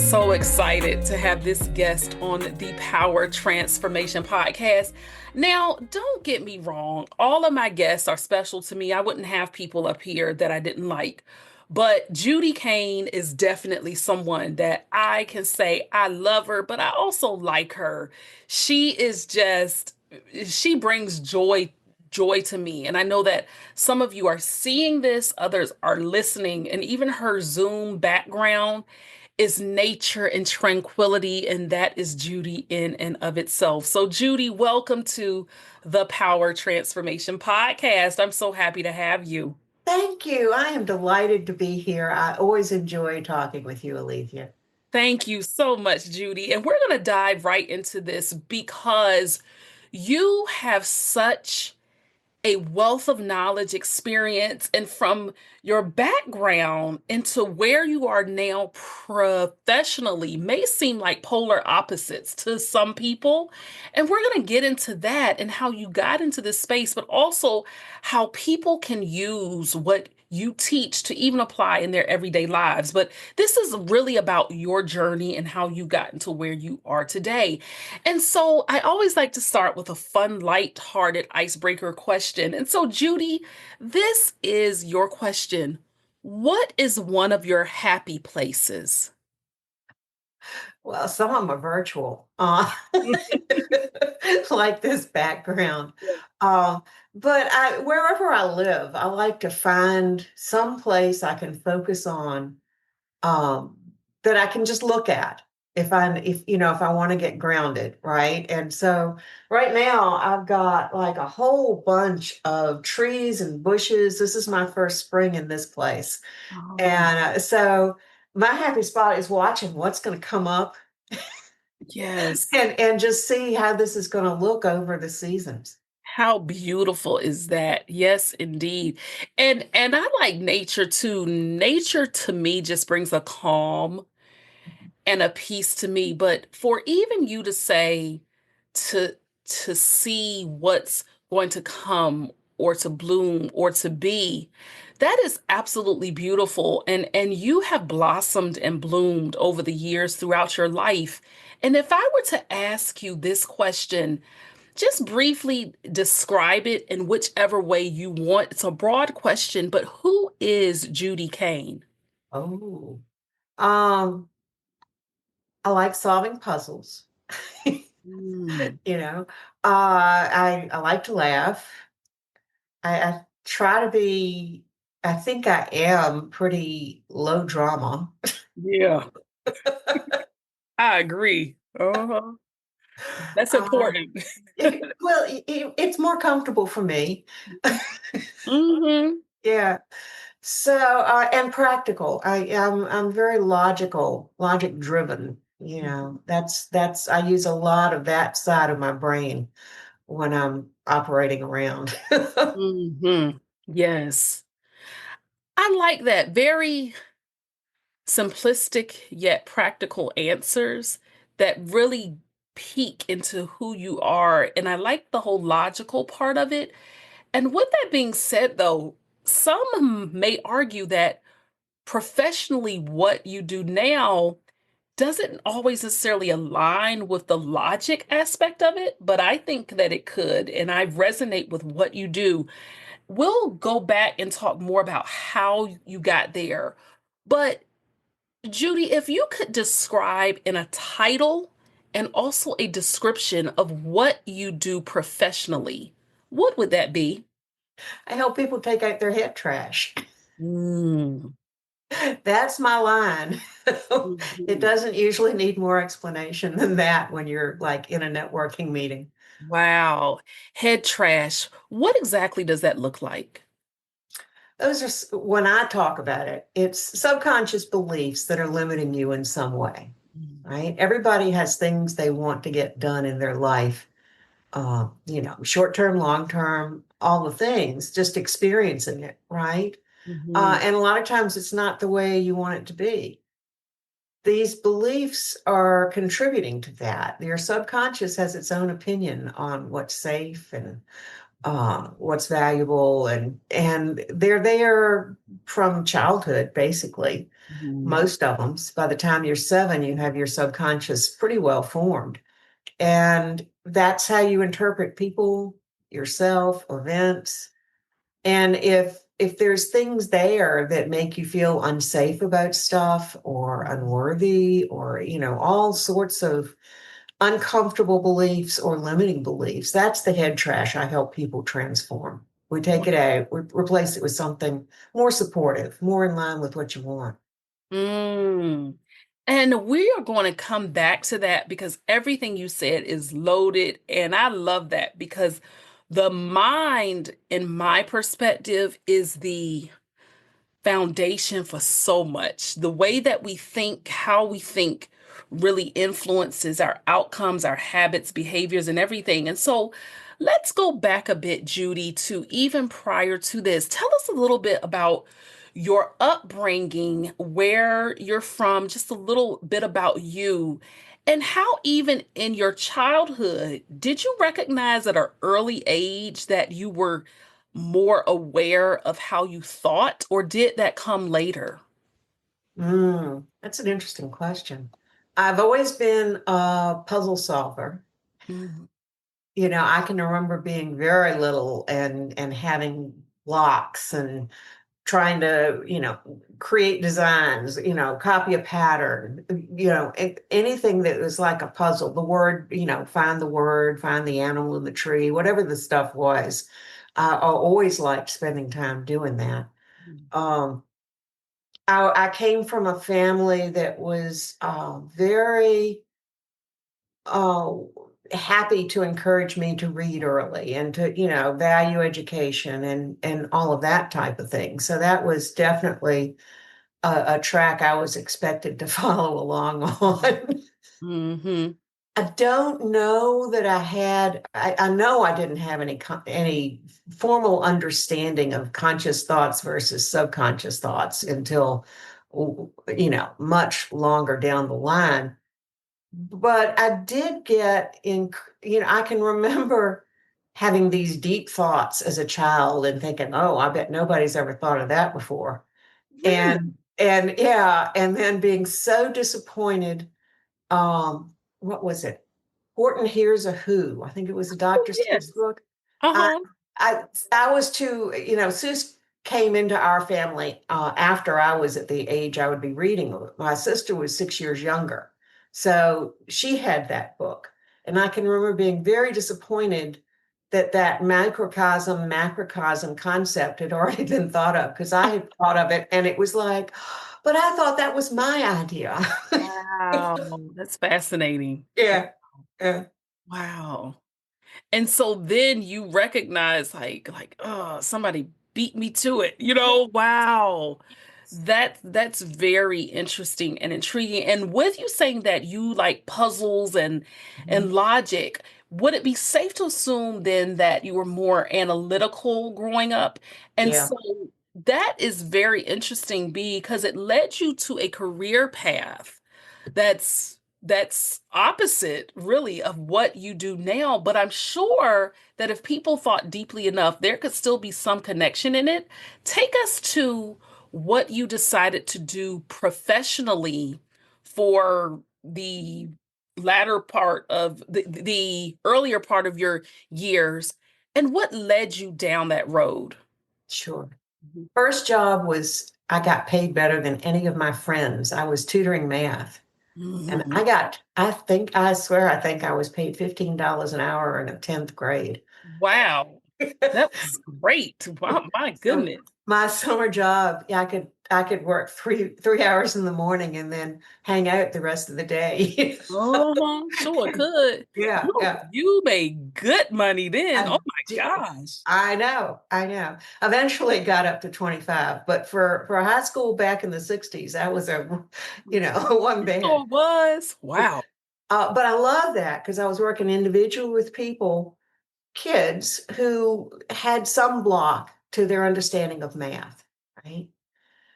so excited to have this guest on the Power Transformation podcast. Now, don't get me wrong, all of my guests are special to me. I wouldn't have people up here that I didn't like. But Judy Kane is definitely someone that I can say I love her, but I also like her. She is just, she brings joy to me. And I know that some of you are seeing this, others are listening, and even her Zoom background is nature and tranquility, and that is Judy in and of itself. So, Judy, welcome to the Power Transformation Podcast. I'm so happy to have you. Thank you. I am delighted to be here. I always enjoy talking with you, Alethea. Thank you so much, Judy. And we're going to dive right into this because you have such a wealth of knowledge, experience, and from your background into where you are now professionally may seem like polar opposites to some people. And we're going to get into that and how you got into this space, but also how people can use what you teach to even apply in their everyday lives. But this is really about your journey and how you got into where you are today. And so I always like to start with a fun, light-hearted icebreaker question. And so, Judy, this is your question. What is one of your happy places? Well, some of them are virtual, like this background. Um, but wherever I live, I like to find some place I can focus on um, that I can just look at if I want to get grounded, right? And so right now I've got like a whole bunch of trees and bushes. This is my first spring in this place, Oh, and so my happy spot is watching what's going to come up yes. and just see how this is going to look over the seasons. How beautiful is that? Yes, indeed. And I like nature too. Nature to me just brings a calm and a peace to me. But for even you to say to to see what's going to come or to bloom or to be, that is absolutely beautiful. And you have blossomed and bloomed over the years throughout your life. And if I were to ask you this question, just briefly describe it in whichever way you want. It's a broad question, but who is Judy Kane? Oh, um, I like solving puzzles. Mm, I like to laugh. I try to be. I think I am pretty low drama. yeah, I agree. Uh-huh. That's Uh, important. it's more comfortable for me. Hmm. Yeah. So and practical. I'm very logic driven. That's I use a lot of that side of my brain when I'm operating around. Hmm. Yes. I like that. Very simplistic yet practical answers that really peek into who you are. And I like the whole logical part of it. And with that being said, though, some may argue that professionally, what you do now doesn't always necessarily align with the logic aspect of it, but I think that it could. And I resonate with what you do. We'll go back and talk more about how you got there. But Judy, if you could describe in a title and also a description of what you do professionally, what would that be? I help people take out their head trash. Mm, That's my line. It mhm. doesn't usually need more explanation than that when you're like in a networking meeting. Wow. Head trash. What exactly does that look like? When I talk about it, it's subconscious beliefs that are limiting you in some way, Mm, right? Everybody has things they want to get done in their life, short term, long term, all the things, just experiencing it, right? mhm, And a lot of times it's not the way you want it to be. These beliefs are contributing to that. Your subconscious has its own opinion on what's safe and what's valuable, and they're there from childhood, basically. Mhm. Most of them. By the time you're 7, you have your subconscious pretty well formed, and that's how you interpret people, yourself, events. And if there's things there that make you feel unsafe about stuff or unworthy or all sorts of uncomfortable beliefs or limiting beliefs, that's the head trash I help people transform. We take it out, we replace it with something more supportive, more in line with what you want. Mm. And we are going to come back to that because everything you said is loaded. And I love that because the mind, in my perspective, is the foundation for so much. The way that we think, how we think, really influences our outcomes, our habits, behaviors, and everything. And so let's go back a bit, Judy, to even prior to this. Tell us a little bit about your upbringing, where you're from, just a little bit about you. And how, even in your childhood, did you recognize at an early age that you were more aware of how you thought, or did that come later? That's an interesting question. I've always been a puzzle solver. Mhm. I can remember being very little and having blocks and trying to, create designs, copy a pattern, anything that was like a puzzle. The word, find the word, find the animal in the tree, whatever the stuff was. I always liked spending time doing that. Um, I came from a family that was very uh, happy to encourage me to read early and to, value education and all of that type of thing. So that was definitely a track I was expected to follow along on. Mhm. I don't know that I know I didn't have any formal understanding of conscious thoughts versus subconscious thoughts until, much longer down the line. But I did get in, I can remember having these deep thoughts as a child and thinking, oh, I bet nobody's ever thought of that before. Really? And yeah, and then being so disappointed. What was it? Horton Hears a Who. I think it was a Oh, Dr. Seuss yes. book. I Uh-huh. I I was too, Seuss came into our family after I was at the age I would be reading. My sister was 6 years younger, so she had that book, and I can remember being very disappointed that that microcosm macrocosm concept had already been thought of because I had thought of it, and it was like, but I thought that was my idea. Wow, that's fascinating. Yeah, yeah. Wow. And so then you recognize oh, somebody beat me to it. Wow. That's very interesting and intriguing. And with you saying that you like puzzles and logic, would it be safe to assume then that you were more analytical growing up? And Yeah, so that is very interesting because it led you to a career path that's opposite really of what you do now, but I'm sure that if people thought deeply enough there could still be some connection in it. Take us to what you decided to do professionally for the latter part of the earlier part of your years, and what led you down that road. sure. First job was I got paid better than any of my friends. I was tutoring math. And Mhm. I swear, I think I was paid $15 an hour in a 10th grade. Wow, that was great. Wow, my So goodness. my summer job, yeah, I could work three hours in the morning and then hang out the rest of the day. Uh-huh, sure could. Yeah, yeah. You made good money then. I Oh my did. gosh. I know. Eventually got up to 25, but for high school back in the 60s, that was one It bad. sure was. Wow. But I love that because I was working individual with people, kids who had some block to their understanding of math, right?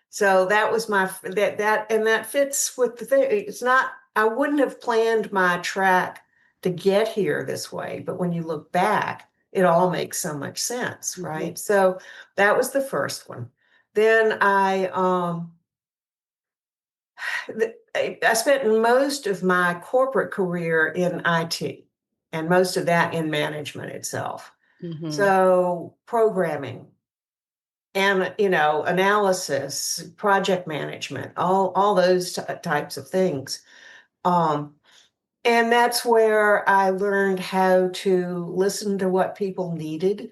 So that was that fits with the thing. It's not, I wouldn't have planned my track to get here this way, but when you look back, it all makes so much sense, Mhm. right? So that was the first one. Then I spent most of my corporate career in IT and most of that in management itself. Mhm. So programming and, analysis, project management, all those types of things. Um, and that's where I learned how to listen to what people needed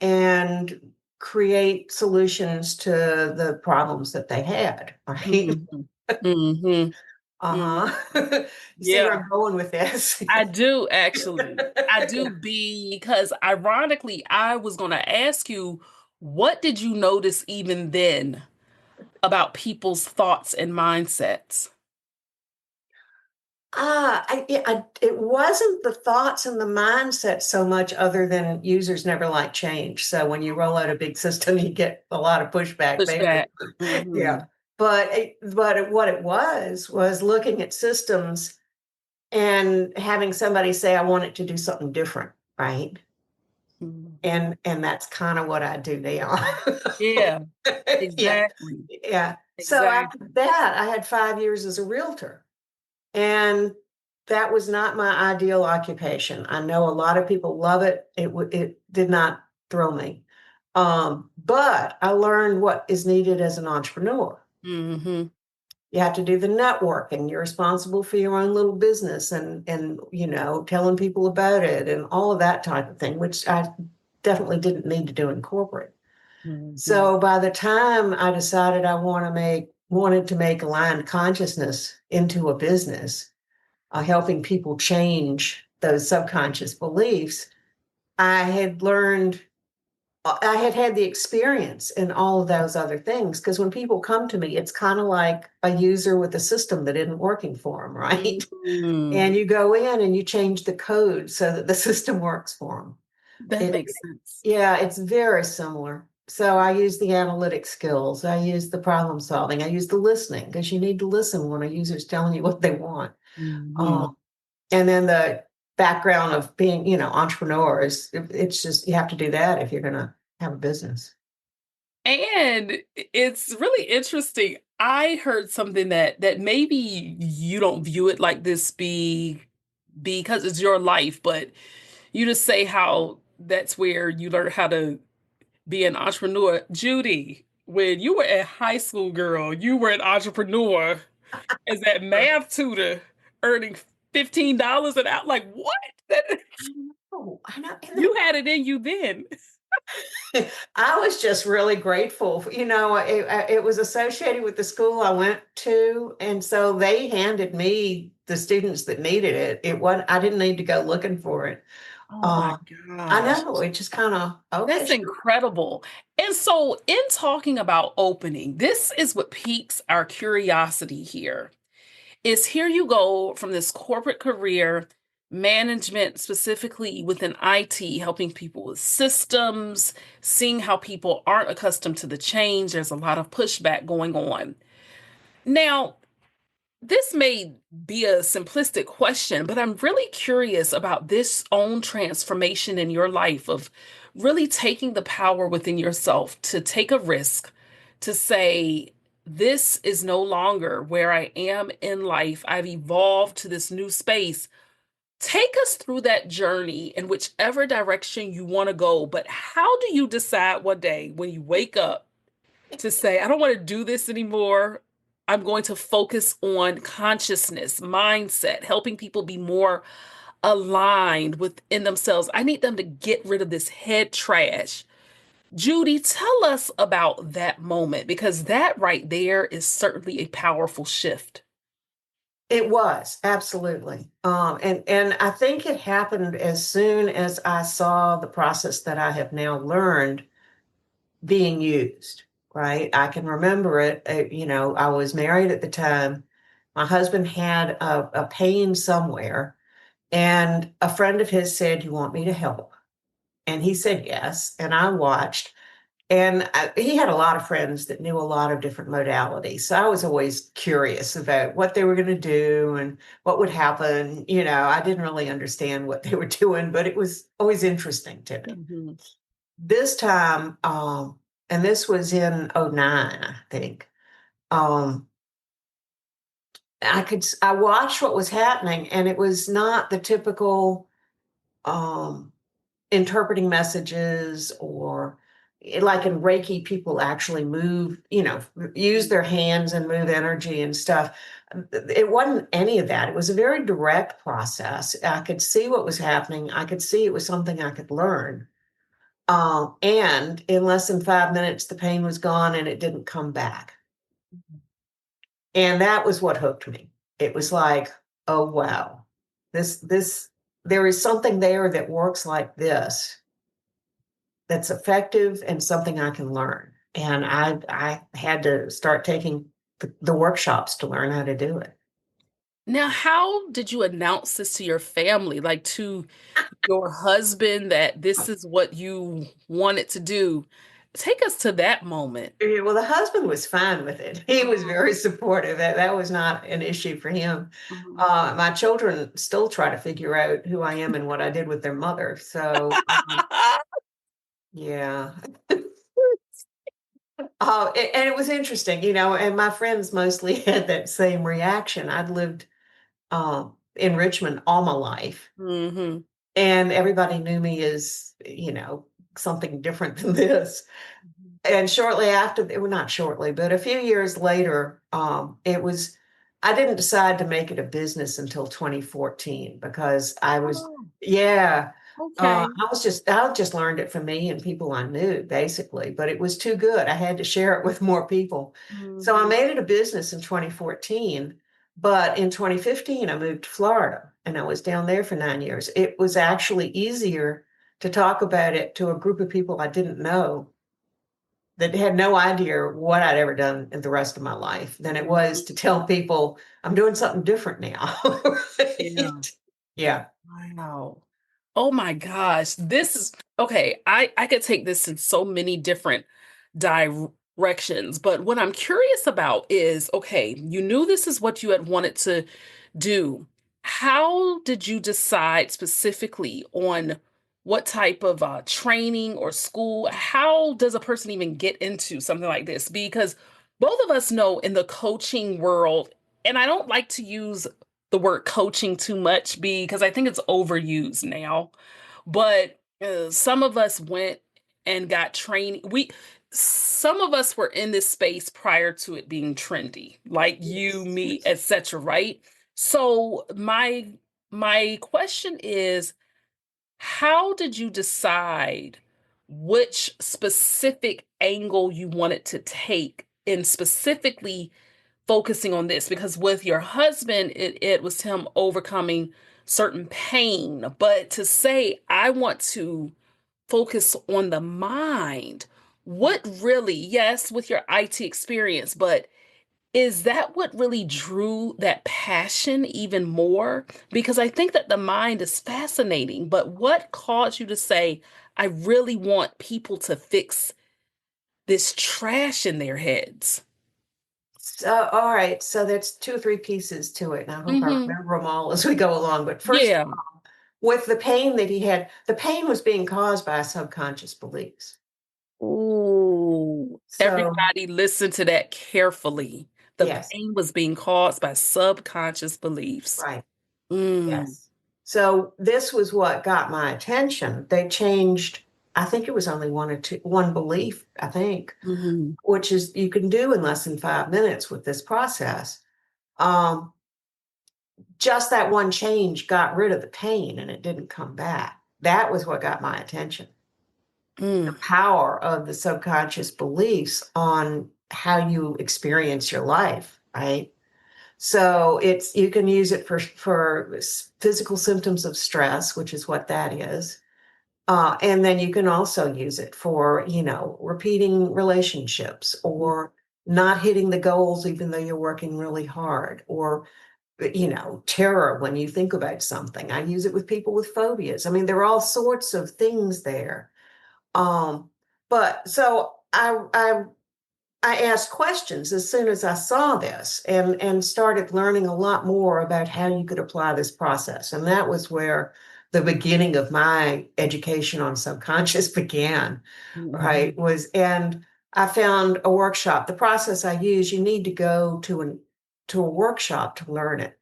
and create solutions to the problems that they had, right? Mhm. Mhm. Mhm. Uh-huh. You see where Yeah. I'm going with this? I do actually. I do because ironically, I was going to ask you, what did you notice even then about people's thoughts and mindsets? It wasn't the thoughts and the mindset so much other than users never like change. So when you roll out a big system, you get a lot of pushback there. Pushback. Mhm. Yeah. What it was looking at systems and having somebody say, I want it to do something different, right? Mhm. And that's kind of what I do now. Yeah, Yeah. exactly. Yeah. So after Exactly. that, I had 5 years as a realtor. And that was not my ideal occupation. I know a lot of people love it. It did not thrill me. But I learned what is needed as an entrepreneur. Mhm. You have to do the networking. You're responsible for your own little business and telling people about it and all of that type of thing, which I definitely didn't need to do in corporate. Mhm. So by the time I decided I wanted to make aligned consciousness into a business, helping people change those subconscious beliefs, I had learned, I had had the experience in all of those other things. Because when people come to me, it's kind of like a user with a system that isn't working for them, right? Mhm. And you go in and you change the code so that the system works for them. That It, makes sense. yeah, it's very similar. So I use the analytic skills, I use the problem solving, I use the listening because you need to listen when a user's telling you what they want. Mhm. Um, and then the background of being, entrepreneurs, it's just you have to do that if you're gonna have a business. And it's really interesting. I heard something that maybe you don't view it like this because it's your life, but you just say how that's where you learn how to be an entrepreneur. Judy, when you were a high school girl, you were an entrepreneur as that math tutor earning $15 an hour. Like what? That I know. you had it in you then. I was just really grateful. It was associated with the school I went to, and so they handed me the students that needed it. I didn't need to go looking for it. Oh my Uh, I gosh. know. It just kind of okay, That's sure. incredible. And so, in talking about opening, this is what piques our curiosity here. Is here you go from this corporate career, management specifically within IT, helping people with systems, seeing how people aren't accustomed to the change. There's a lot of pushback going on. Now, this may be a simplistic question, but I'm really curious about this own transformation in your life of really taking the power within yourself to take a risk, to say, this is no longer where I am in life. I've evolved to this new space. Take us through that journey in whichever direction you want to go. But how do you decide one day when you wake up to say, I don't want to do this anymore. I'm going to focus on consciousness, mindset, helping people be more aligned within themselves. I need them to get rid of this head trash. Judy, tell us about that moment because that right there is certainly a powerful shift. It was absolutely, and I think it happened as soon as I saw the process that I have now learned being used. Right, I can remember it. I was married at the time. My husband had a pain somewhere, and a friend of his said, "You want me to help?" And he said yes, and I watched. And he had a lot of friends that knew a lot of different modalities. So I was always curious about what they were going to do and what would happen. I didn't really understand what they were doing, but it was always interesting to me. Mhm. This time, and this was in '09, I think. Um, I watched what was happening, and it was not the typical um, interpreting messages or like in Reiki, people actually move, use their hands and move energy and stuff. It wasn't any of that. It was a very direct process. I could see what was happening. I could see it was something I could learn. And in less than 5 minutes, the pain was gone and it didn't come back. And that was what hooked me. It was like, oh wow, this there is something there that works like this that's effective and something I can learn. And I had to start taking the workshops to learn how to do it. Now, how did you announce this to your family, like to your husband, that this is what you wanted to do? Take us to that moment. Yeah, well, the husband was fine with it. He was very supportive. That was not an issue for him. Mhm. My children still try to figure out who I am and what I did with their mother. So, yeah. And it was interesting, and my friends mostly had that same reaction. I'd lived in Richmond all my life, Mhm. and everybody knew me as, something different than this. Mhm. And shortly after, well, not shortly, but a few years later, I didn't decide to make it a business until 2014 because Oh, yeah, okay. I just learned it from me and people I knew basically, but it was too good. I had to share it with more people. So I Mhm. made it a business in 2014, but in 2015, I moved to Florida and I was down there for 9 years. It was actually easier to talk about it to a group of people I didn't know that had no idea what I'd ever done in the rest of my life than it was Mhm. to tell people I'm doing something different now. Yeah. Right? Yeah. Wow. Oh my gosh. This is okay. I could take this in so many different directions, but what I'm curious about is, okay, you knew this is what you had wanted to do. How did you decide specifically on what type of training or school? How does a person even get into something like this? Because both of us know in the coaching world, and I don't like to use the word coaching too much because I think it's overused now. But some of us went and got training. Some of us were in this space prior to it being trendy, like you, Yes. me, etc. Right? So my question is, how did you decide which specific angle you wanted to take in specifically focusing on this? Because with your husband, it was him overcoming certain pain. But to say, I want to focus on the mind, what really, yes, with your IT experience, but is that what really drew that passion even more? Because I think that the mind is fascinating, but what caused you to say, I really want people to fix this trash in their heads? So, all right. So there's two or three pieces to it, and I hope I Hmm. remember them all as we go along. But first, Yeah. with the pain that he had, the pain was being caused by subconscious beliefs. Ooh, So, everybody listen to that carefully. The yes, pain was being caused by subconscious beliefs. right. Mm. Yes. So this was what got my attention. They changed, I think it was only one belief, I think, Mhm. which is you can do in less than 5 minutes with this process. Um, just that one change got rid of the pain and it didn't come back. That was what got my attention. The Mm. power of the subconscious beliefs on how you experience your life, right? So it's you can use it for physical symptoms of stress, which is what that is. And then you can also use it for, repeating relationships or not hitting the goals even though you're working really hard or, terror when you think about something. I use it with people with phobias. I mean, there are all sorts of things there. Um, but so I I asked questions as soon as I saw this and started learning a lot more about how you could apply this process. And that was where the beginning of my education on subconscious began, right? Mhm. And I found a workshop. The process I use, you need to go to a workshop to learn it.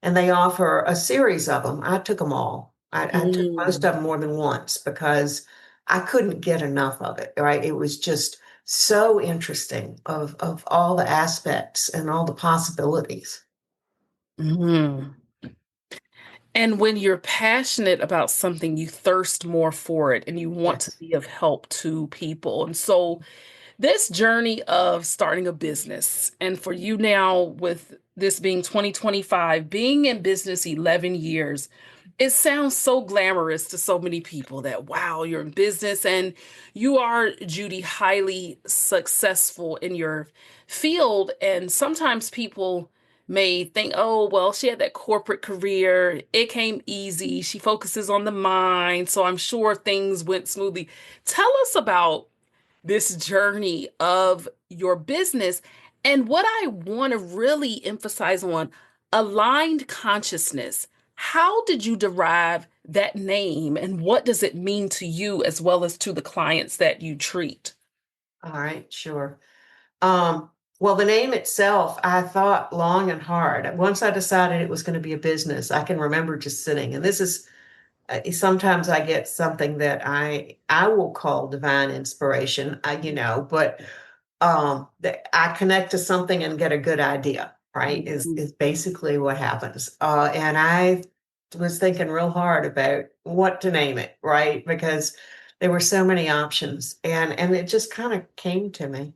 And they offer a series of them. I took them all. I took most Mm. of them more than once because I couldn't get enough of it, right? It was just so interesting of all the aspects and all the possibilities. Mhm. And when you're passionate about something, you thirst more for it and you want to Yes. be of help to people. And so this journey of starting a business, and for you now, with this being 2025, being in business 11 years, it sounds so glamorous to so many people that, wow, you're in business and you are, Judy, highly successful in your field. And sometimes people may think, oh, well, she had that corporate career. It came easy. She focuses on the mind. So I'm sure things went smoothly. Tell us about this journey of your business. And what I want to really emphasize on, aligned consciousness. How did you derive that name and what does it mean to you as well as to the clients that you treat? All right, sure. Um, well, the name itself, I thought long and hard. Once I decided it was going to be a business, I can remember just sitting, and this is sometimes I get something that I will call divine inspiration, but that I connect to something and get a good idea, right? Mhm. Is basically what happens. And I was thinking real hard about what to name it, right? Because there were so many options, and it just kind of came to me.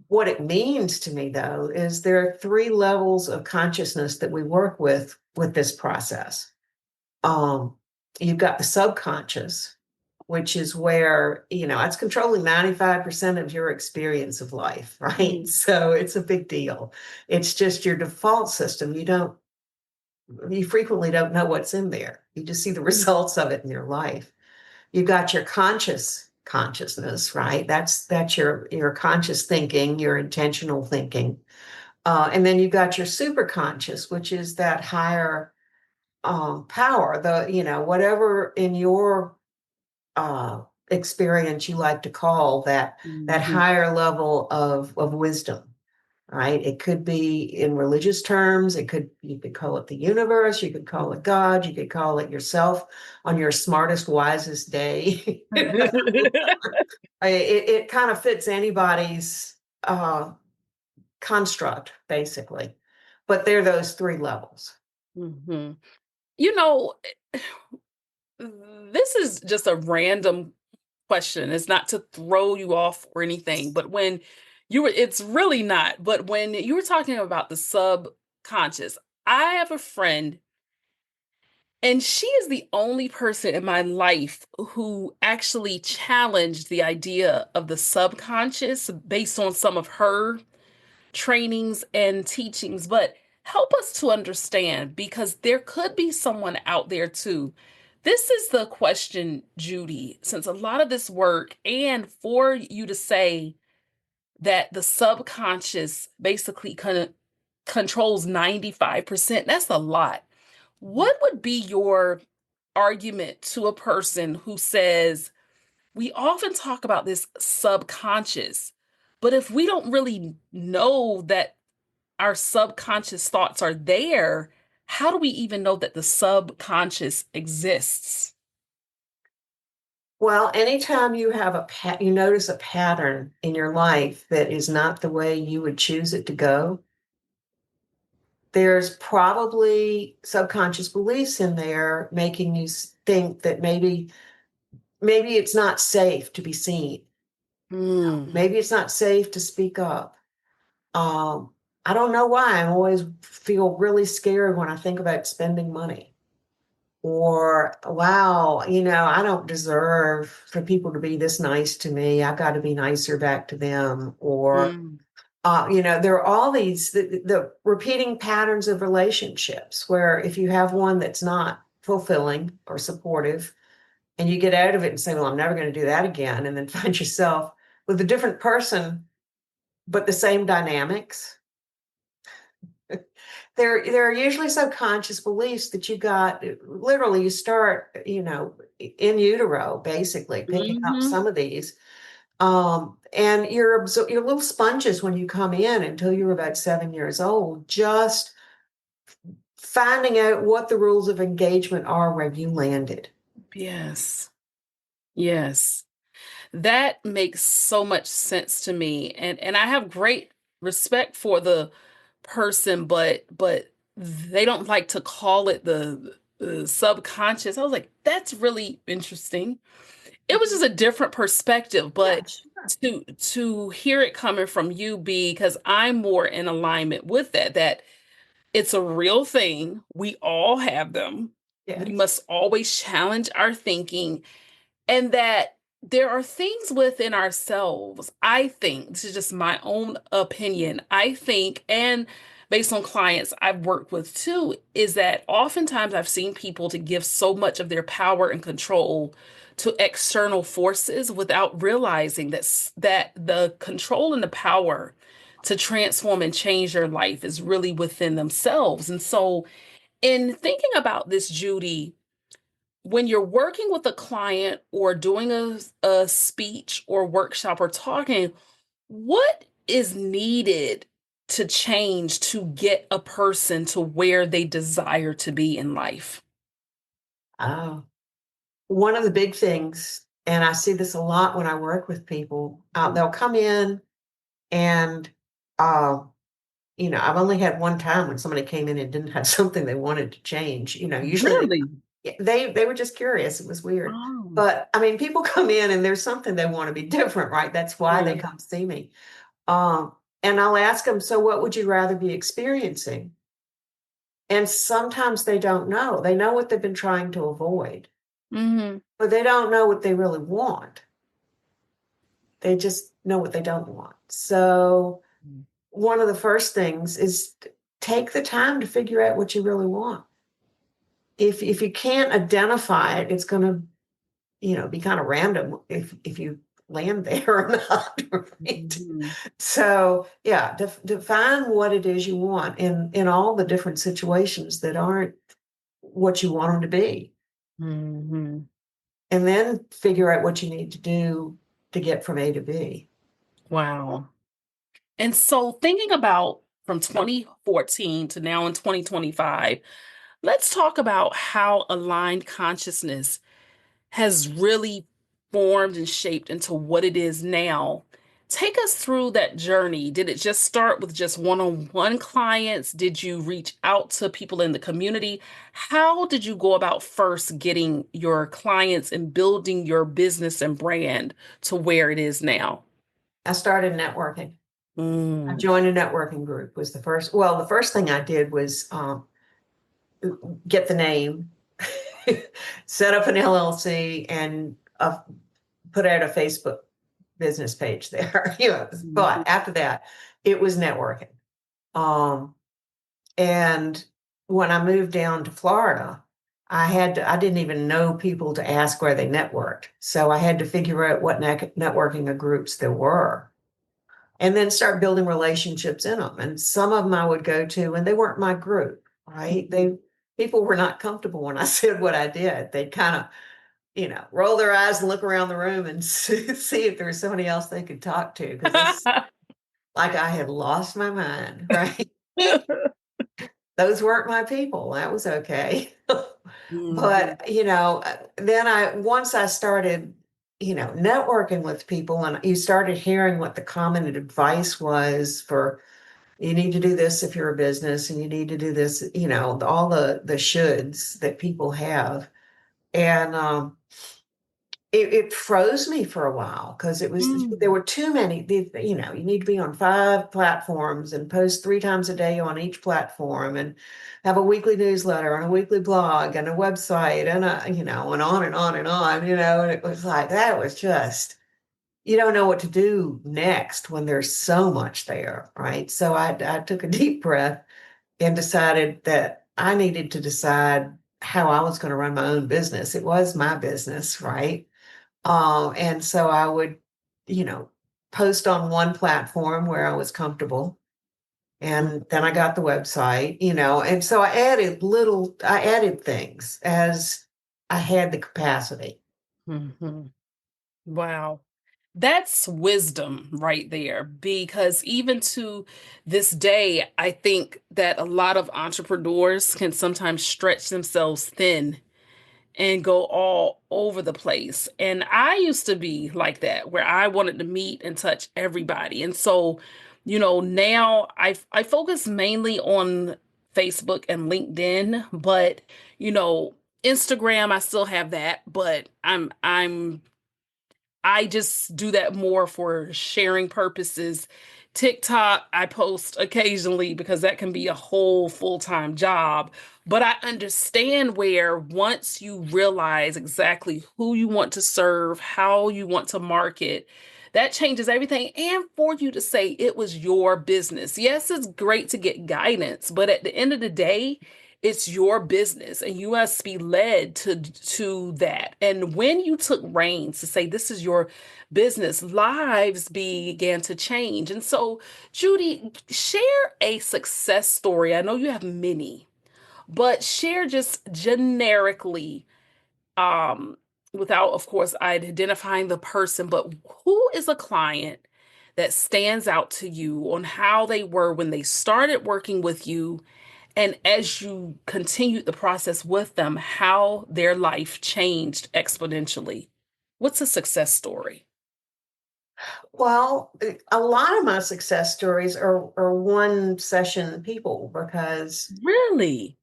What it means to me, though, is there are three levels of consciousness that we work with this process. Um, you've got the subconscious, which is where, it's controlling 95% of your experience of life, right? Mhm. So it's a big deal. It's just your default system. You frequently don't know what's in there. You just see the results of it in your life. You've got your conscious consciousness, right? That's your conscious thinking, your intentional thinking. And then you've got your super conscious, which is that higher power, whatever in your experience you like to call that Mhm. higher level of wisdom, right? It could be in religious terms. You could call it the universe. You could call it God. You could call it yourself on your smartest, wisest day. It kind of fits anybody's uh, construct, basically. But they're those three levels. Mhm. You know, this is just a random question. It's not to throw you off or anything, but when you were, it's really not. But when you were talking about the subconscious, I have a friend, and she is the only person in my life who actually challenged the idea of the subconscious based on some of her trainings and teachings. But help us to understand because there could be someone out there too. This is the question, Judy, since a lot of this work, and for you to say that the subconscious basically controls 95%, that's a lot. What would be your argument to a person who says, we often talk about this subconscious, but if we don't really know that our subconscious thoughts are there, how do we even know that the subconscious exists? Well, anytime you notice a pattern in your life that is not the way you would choose it to go, there's probably subconscious beliefs in there making you think that maybe it's not safe to be seen. Mm, Maybe it's not safe to speak up. Um, I don't know why. I always feel really scared when I think about spending money. Or, wow, I don't deserve for people to be this nice to me. I've got to be nicer back to them. Or, mm, there are all these the repeating patterns of relationships where if you have one that's not fulfilling or supportive, and you get out of it and say, well, I'm never going to do that again, and then find yourself with a different person, but the same dynamics. There are usually subconscious beliefs that you got literally you start, in utero, basically picking up Mhm. some of these. And you're little sponges when you come in until you're about 7 years old, just finding out what the rules of engagement are where you landed. Yes. Yes. That makes so much sense to me, and I have great respect for the person, but they don't like to call it the subconscious. I was like, "That's really interesting." It was Mhm. just a different perspective, Yeah, but sure. to hear it coming from you, because I'm more in alignment with that it's a real thing. We all have them. We Yes. must always challenge our thinking, and that there are things within ourselves. I think this is just my own opinion. I think, and based on clients I've worked with too, is that oftentimes I've seen people to give so much of their power and control to external forces without realizing that the control and the power to transform and change their life is really within themselves. And so in thinking about this, Judy, when you're working with a client or doing a speech or workshop or talking, what is needed to change to get a person to where they desire to be in life? Oh, one of the big things, and I see this a lot when I work with people, they'll come in and, uh, I've only had one time when somebody came in and didn't have something they wanted to change. Usually Really? they were just curious. It was weird. Oh, But I mean, people come in and there's something they want to be different, right? That's why they yeah. come see me. Um, and I'll ask them, so what would you rather be experiencing? And sometimes they don't know. They know what they've been trying to avoid, Mhm. but they don't know what they really want. They just know what they don't want. So one of the first things is take the time to figure out what you really want. If you can't identify it, it's going to, be kind of random if you land there or not, right? Mhm. So yeah, define what it is you want in all the different situations that aren't what you want them to be, Mhm. and then figure out what you need to do to get from A to B. Wow. And so thinking about from 2014 to now in 2025, let's talk about how aligned consciousness has really formed and shaped into what it is now. Take us through that journey. Did it just start with just one on one clients? Did you reach out to people in the community? How did you go about first getting your clients and building your business and brand to where it is now? I started networking. I Mm, joined a networking group was the first. Well, the first thing I did was get the name, set up an LLC, and put out a Facebook business page there. mhm, But after that, it was networking. Um, and when I moved down to Florida, I didn't even know people to ask where they networked. So I had to figure out what networking groups there were and then start building relationships in them. And some of them I would go to, and they weren't my group, right? mhm. People were not comfortable when I said what I did. They'd kind of, roll their eyes and look around the room and see if there was somebody else they could talk to because it's like I had lost my mind, right? Those weren't my people. That was okay. Mhm, But, then once I started, networking with people and you started hearing what the common advice was for you need to do this if you're a business and you need to do this, all the shoulds that people have. And it froze me for a while because there mm, were too many. You need to be on 5 platforms and post 3 times a day on each platform and have a weekly newsletter and a weekly blog and a website and and on and on and on. And it was like that was just you don't know what to do next when there's so much there, right? So I took a deep breath and decided that I needed to decide how I was going to run my own business. It was my business, right? And so I would, you know, post on one platform where I was comfortable. And then I got the website, and so I added things as I had the capacity. Mhm. Wow. That's wisdom right there, because even to this day, I think that a lot of entrepreneurs can sometimes stretch themselves thin and go all over the place. And I used to be like that, where I wanted to meet and touch everybody. And so, now I focus mainly on Facebook and LinkedIn, but you know, Instagram, I still have that, but I just do that more for sharing purposes. TikTok, I post occasionally because that can be a whole full-time job. But I understand where once you realize exactly who you want to serve, how you want to market, that changes everything. And for you to say it was your business. Yes, it's great to get guidance, but at the end of the day, it's your business and you must be led to that. And when you took reins to say this is your business, lives began to change. And so, Judy, share a success story. I know you have many, but share just generically, um without, of course, identifying the person, but who is a client that stands out to you on how they were when they started working with you, and as you continued the process with them, how their life changed exponentially. What's a success story? Well, a lot of my success stories are one session people because Really?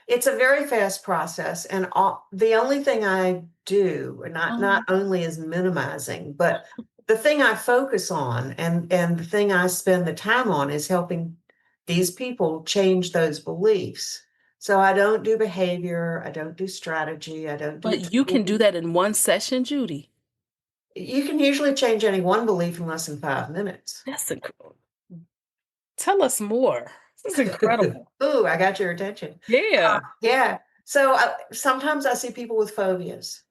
it's a very fast process, and the only thing I do, not Um, only is minimizing, but the thing I focus on and the thing I spend the time on is helping these people change those beliefs. So I don't do behavior, I don't do strategy, I don't do but you can do tools. that in one session, Judy. You can usually change any one belief in less than 5 minutes. That's incredible. Tell us more. This is incredible. Ooh, I got your attention. Yeah. Yeah. So sometimes I see people with phobias.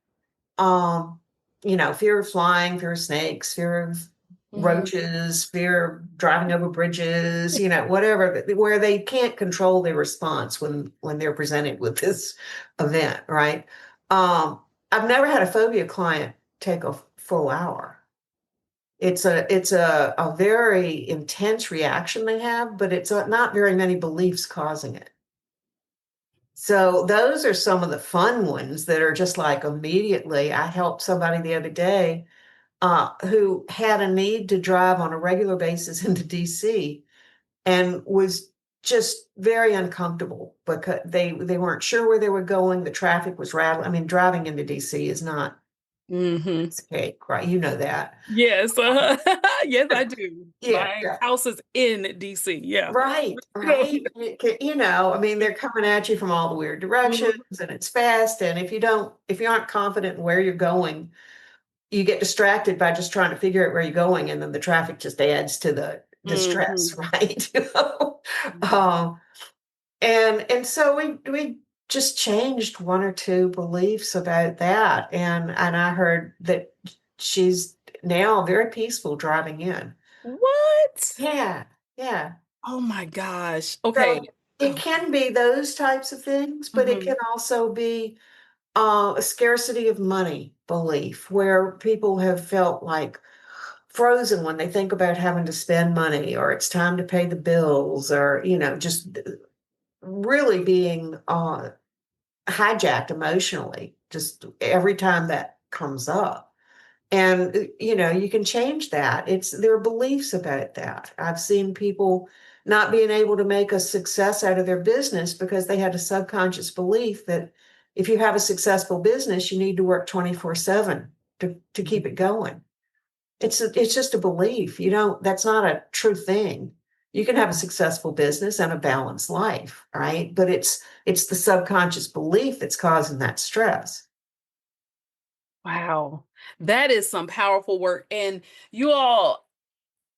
Um, fear of flying, fear of snakes, fear of Mm, roaches, fear of driving over bridges, whatever, where they can't control their response when they're presented with this event, right? Um, I've never had a phobia client take a full hour. It's a very intense reaction they have, but it's not very many beliefs causing it. So those are some of the fun ones that are just like immediately. I helped somebody the other day who had a need to drive on a regular basis into DC and was just very uncomfortable because they weren't sure where they were going. The traffic was rattling. I mean, driving into DC is not hmm. it's cake, right? You know that. Yes. Yes, I do. Yeah, My yeah. house is in DC. Yeah. Right, right. I mean, they're coming at you from all the weird directions Mhm. and it's fast. And if you aren't confident in where you're going, you get distracted by just trying to figure out where you're going. And then the traffic just adds to the stress, Mhm. right? Mhm. Um, and so we just changed one or two beliefs about that. And I heard that she's now very peaceful driving in. What? Yeah, yeah. Oh my gosh. Okay. So it can be those types of things, but it Mhm. can also be a scarcity of money belief where people have felt like frozen when they think about having to spend money or it's time to pay the bills or, just really being hijacked emotionally just every time that comes up. And you can change that. It's There are beliefs about that. I've seen people not being able to make a success out of their business because they had a subconscious belief that if you have a successful business, you need to work 24/7 to keep it going. It's just a belief. That's not a true thing. You can have a successful business and a balanced life, right? But it's the subconscious belief that's causing that stress. Wow. That is some powerful work. And you all,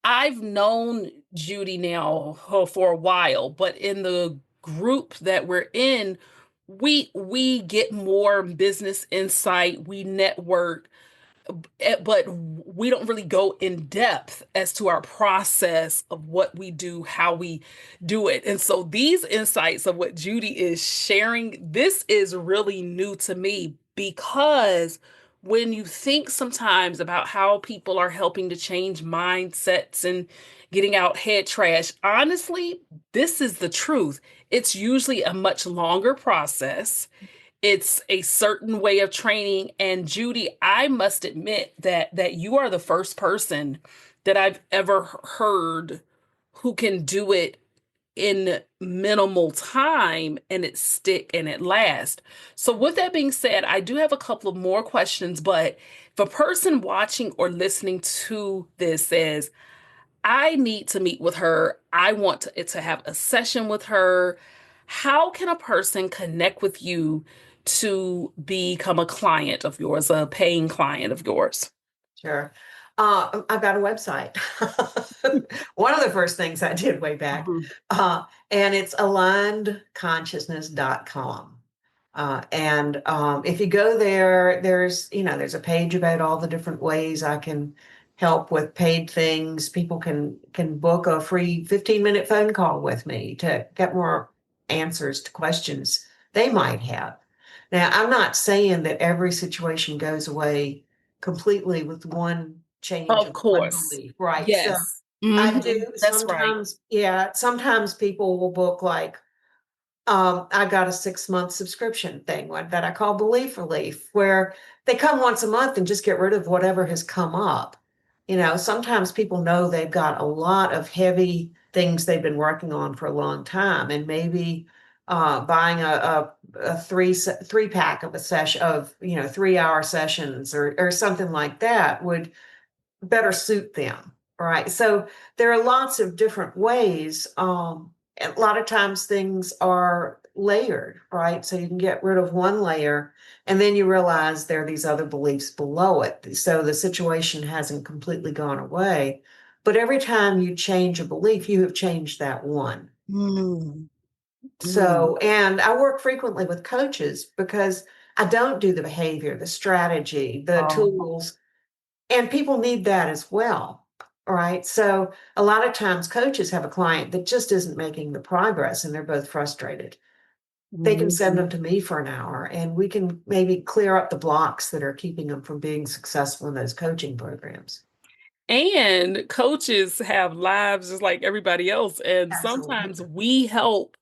I've known Judy now for a while, but in the group that we're in, we get more business insight, we network, but we don't really go in depth as to our process of what we do, how we do it. And so these insights of what Judy is sharing, this is really new to me because when you think sometimes about how people are helping to change mindsets and getting out head trash, honestly, this is the truth. It's usually a much longer process. It's a certain way of training. And Judy, I must admit that you are the first person that I've ever heard who can do it in minimal time and it stick and it last. So with that being said, I do have a couple of more questions, but if a person watching or listening to this says, I need to meet with her. I want to have a session with her. How can a person connect with you to become a client of yours, a paying client of yours? Sure. I've got a website. One of the first things I did way back, Mhm. and it's alignedconsciousness.com. If you go there, there's a page about all the different ways I can help with paid things. People can book a free 15-minute phone call with me to get more answers to questions they might have. Now, I'm not saying that every situation goes away completely with one change Of of one course. belief, right? So Yes. I do That's right. sometimes, yeah, sometimes people will book like I got a 6-month subscription thing that I call Belief Relief, where they come once a month and just get rid of whatever has come up. Sometimes people know they've got a lot of heavy things they've been working on for a long time, and maybe buying a three pack of a session of 3-hour sessions or something like that would better suit them, right? So there are lots of different ways. A lot of times things are layered, right? So you can get rid of one layer and then you realize there are these other beliefs below it. So the situation hasn't completely gone away. But every time you change a belief, you have changed that one. Mm, mm, So, and I work frequently with coaches because I don't do the behavior, the strategy, the um, tools, and people need that as well, right? So a lot of times coaches have a client that just isn't making the progress and they're both frustrated. They can send mm. them to me for an hour and we can maybe clear up the blocks that are keeping them from being successful in those coaching programs. And coaches have lives just like everybody else. And sometimes Absolutely. we help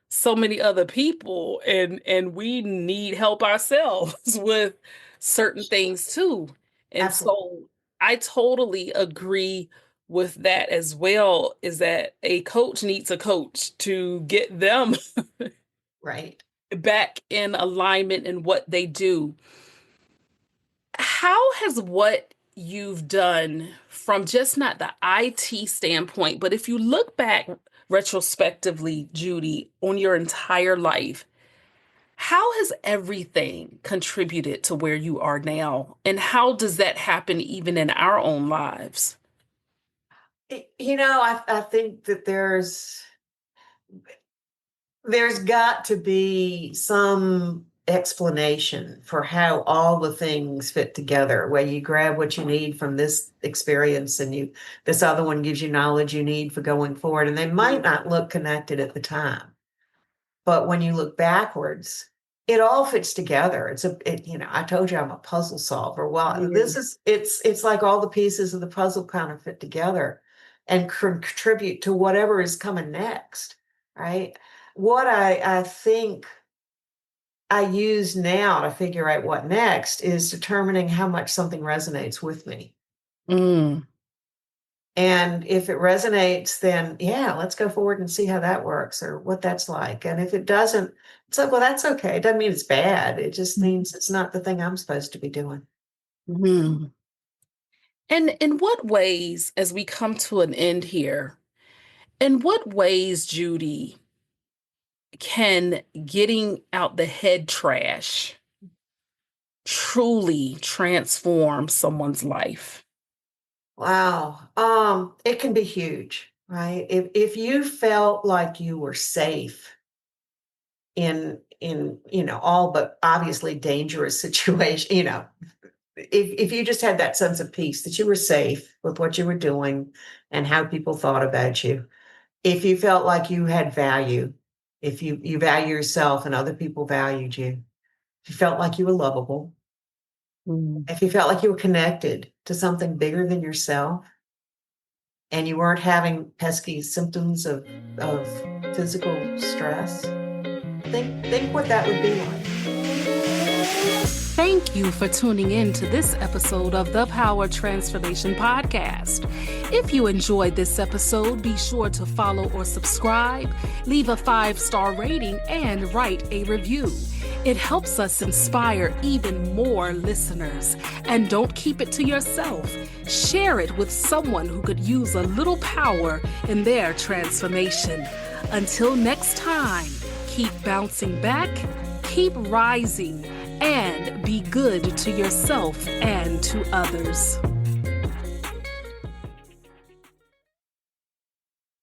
so many other people and we need help ourselves with certain things too. And Absolutely. so I totally agree with that as well, is that a coach needs a coach to get them Right. back in alignment in what they do. How has what you've done from just not the IT standpoint, but if you look back retrospectively, Judy, on your entire life, how has everything contributed to where you are now? And how does that happen even in our own lives? I think that there's got to be some explanation for how all the things fit together, where you grab what you need from this experience and this other one gives you knowledge you need for going forward. And they might not look connected at the time, but when you look backwards, it all fits together. I told you I'm a puzzle solver. Well, Mm, it's like all the pieces of the puzzle kind of fit together and contribute to whatever is coming next, right? What I think I use now to figure out what next is determining how much something resonates with me. mm, And if it resonates, then yeah, let's go forward and see how that works or what that's like. And if it doesn't, it's like, well, that's okay. It doesn't mean it's bad. It just means it's not the thing I'm supposed to be doing. mm. And in what ways, as we come to an end here, in what ways, Judy, can getting out the head trash truly transform someone's life? Wow. It can be huge, right? If you felt like you were safe in all but obviously dangerous situation, if you just had that sense of peace, that you were safe with what you were doing and how people thought about you, if you felt like you had value, if you value yourself and other people valued you, if you felt like you were lovable, Mm. if you felt like you were connected to something bigger than yourself, and you weren't having pesky symptoms of physical stress, think what that would be like. Thank you for tuning in to this episode of the Power Transformation Podcast. If you enjoyed this episode, be sure to follow or subscribe, leave a 5-star rating, and write a review. It helps us inspire even more listeners. And don't keep it to yourself. Share it with someone who could use a little power in their transformation. Until next time, keep bouncing back, keep rising, and be good to yourself and to others.